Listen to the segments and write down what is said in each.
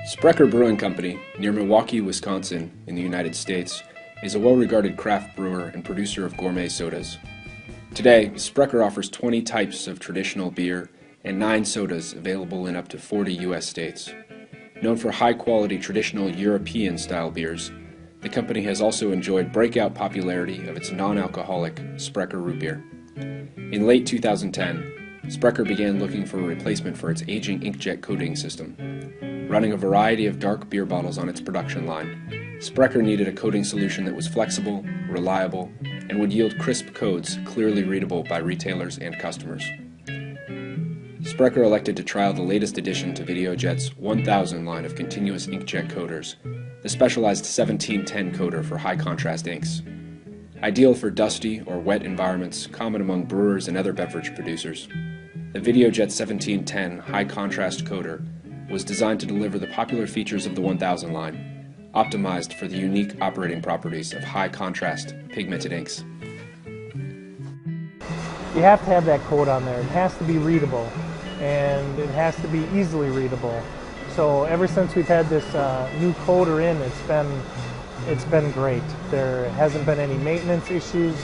Sprecher Brewing Company, near Milwaukee, Wisconsin, in the United States, is a well-regarded craft brewer and producer of gourmet sodas. Today, Sprecher offers 20 types of traditional beer and 9 sodas available in up to 40 U.S. states. Known for high-quality traditional European-style beers, the company has also enjoyed breakout popularity of its non-alcoholic Sprecher root beer. In late 2010, Sprecher began looking for a replacement for its aging inkjet coating system. Running a variety of dark beer bottles on its production line, Sprecher needed a coating solution that was flexible, reliable, and would yield crisp codes clearly readable by retailers and customers. Sprecher elected to trial the latest addition to Videojet's 1000 line of continuous inkjet coaters, the specialized 1710 coater for high-contrast inks. Ideal for dusty or wet environments common among brewers and other beverage producers, the Videojet 1710 high-contrast coater was designed to deliver the popular features of the 1000 line, optimized for the unique operating properties of high-contrast pigmented inks. You have to have that coat on there. It has to be readable, and it has to be easily readable. So ever since we've had this new coater in, it's been great. There hasn't been any maintenance issues.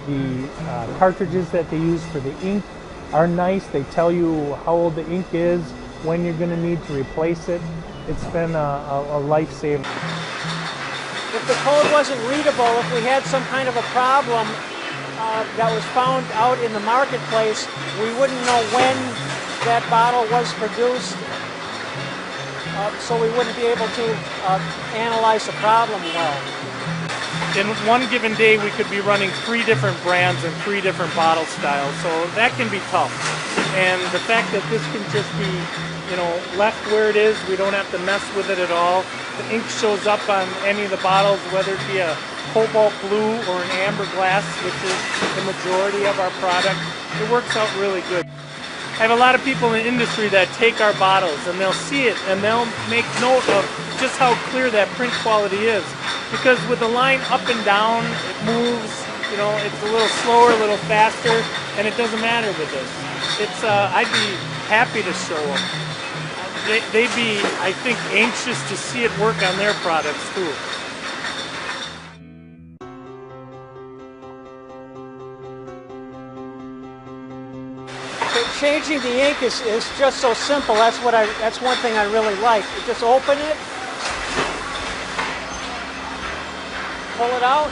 The cartridges that they use for the ink are nice. They tell you how old the ink is, when you're going to need to replace it. It's been a lifesaver. If the code wasn't readable, if we had some kind of a problem that was found out in the marketplace, we wouldn't know when that bottle was produced, so we wouldn't be able to analyze the problem well. In one given day, we could be running 3 different brands and 3 different bottle styles, so that can be tough. And the fact that this can just be, left where it is, we don't have to mess with it at all. The ink shows up on any of the bottles, whether it be a cobalt blue or an amber glass, which is the majority of our product. It works out really good. I have a lot of people in the industry that take our bottles and they'll see it and they'll make note of just how clear that print quality is. Because with the line up and down, it moves, it's a little slower, a little faster, and it doesn't matter with this. I'd be happy to show them. They'd be, I think, anxious to see it work on their products too. Changing the ink is just so simple. That's one thing I really like. You just open it, pull it out,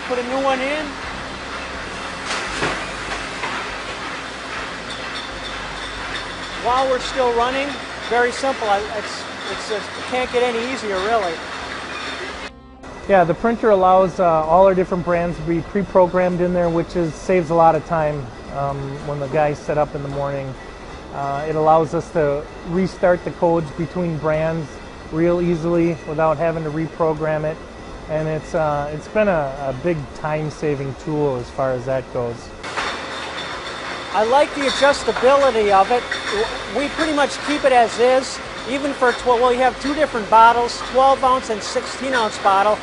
put a new one in. While we're still running, very simple. It can't get any easier, really. Yeah, the printer allows all our different brands to be pre-programmed in there, which saves a lot of time when the guys set up in the morning. It allows us to restart the codes between brands real easily without having to reprogram it, and it's been a big time-saving tool as far as that goes. I like the adjustability of it. We pretty much keep it as is, even for we have 2 different bottles, 12-ounce and 16-ounce bottle.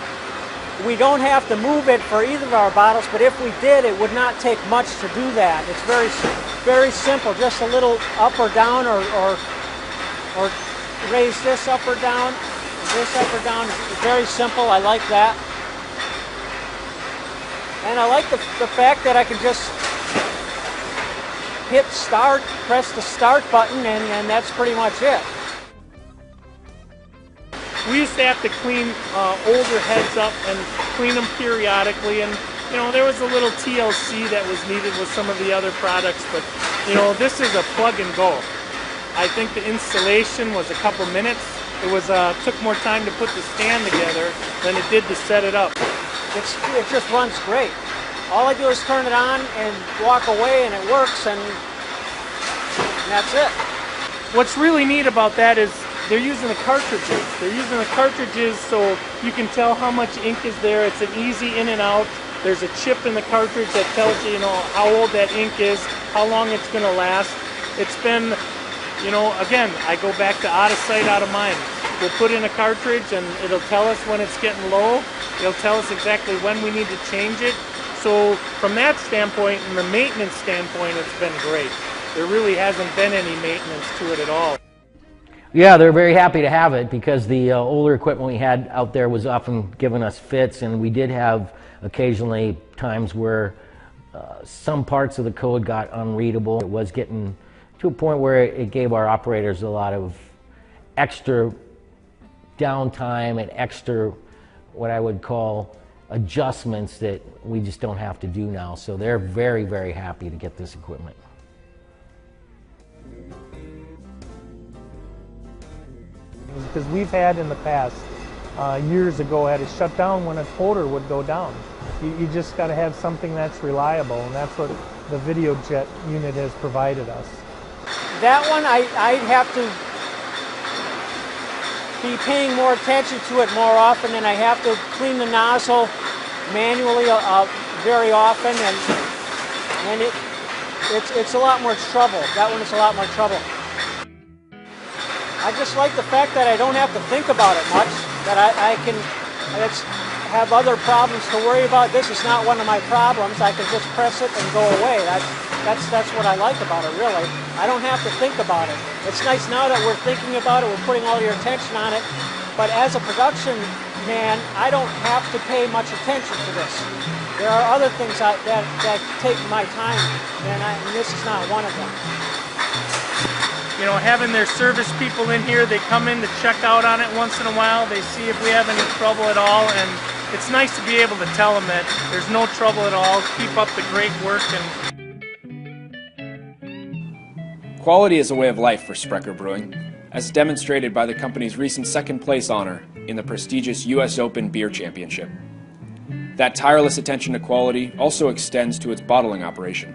We don't have to move it for either of our bottles, but if we did, it would not take much to do that. It's very simple, just a little up or down, or raise this up or down, this up or down. It's very simple. I like that. And I like the fact that I can just hit start, press the start button, and that's pretty much it. We used to have to clean older heads up and clean them periodically, and there was a little TLC that was needed with some of the other products, but this is a plug and go. I think the installation was a couple minutes. It took more time to put the stand together than it did to set it up. It just runs great. All I do is turn it on and walk away, and it works, and that's it. What's really neat about that is they're using the cartridges. They're using the cartridges so you can tell how much ink is there. It's an easy in and out. There's a chip in the cartridge that tells you, how old that ink is, how long it's going to last. It's been, again, I go back to out of sight, out of mind. We'll put in a cartridge and it'll tell us when it's getting low. It'll tell us exactly when we need to change it. So from that standpoint and the maintenance standpoint, it's been great. There really hasn't been any maintenance to it at all. Yeah, they're very happy to have it because the older equipment we had out there was often giving us fits, and we did have occasionally times where some parts of the code got unreadable. It was getting to a point where it gave our operators a lot of extra downtime and extra, what I would call, adjustments that we just don't have to do now. So they're very, very happy to get this equipment. Because we've had in the past, years ago, had it shut down when a coder would go down. You just got to have something that's reliable, and that's what the Videojet unit has provided us. That one, I'd have to be paying more attention to it more often, and I have to clean the nozzle manually very often, and it's a lot more trouble. That one is a lot more trouble. I just like the fact that I don't have to think about it much, that I can have other problems to worry about. This is not one of my problems. I can just press it and go away. That's what I like about it, really. I don't have to think about it. It's nice now that we're thinking about it, we're putting all your attention on it, but as a production man, I don't have to pay much attention to this. There are other things that take my time, and this is not one of them. You know, having their service people in here, they come in to check out on it once in a while, they see if we have any trouble at all, and it's nice to be able to tell them that there's no trouble at all, keep up the great work. Quality is a way of life for Sprecher Brewing, as demonstrated by the company's recent second-place honor in the prestigious U.S. Open Beer Championship. That tireless attention to quality also extends to its bottling operation,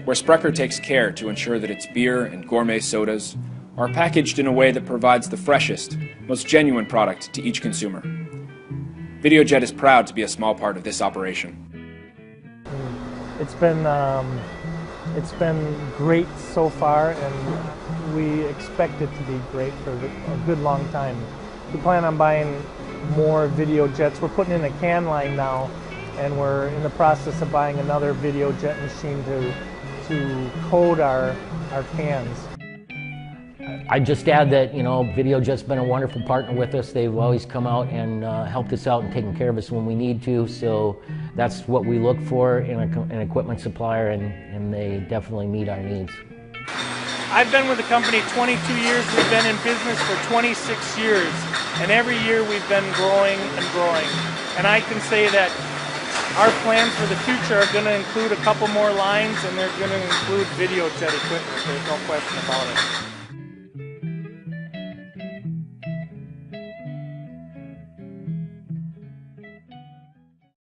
where Sprecher takes care to ensure that its beer and gourmet sodas are packaged in a way that provides the freshest, most genuine product to each consumer. Videojet is proud to be a small part of this operation. It's been great so far, and we expect it to be great for a good long time. We plan on buying more Videojets. We're putting in a can line now, and we're in the process of buying another Videojet machine to code our cans. I'd just add that, you know, Videojet's been a wonderful partner with us. They've always come out and helped us out and taken care of us when we need to. So that's what we look for in an equipment supplier, and they definitely meet our needs. I've been with the company 22 years. We've been in business for 26 years, and every year we've been growing and growing. And I can say that our plans for the future are going to include a couple more lines, and they're going to include Videojet equipment. There's no question about it.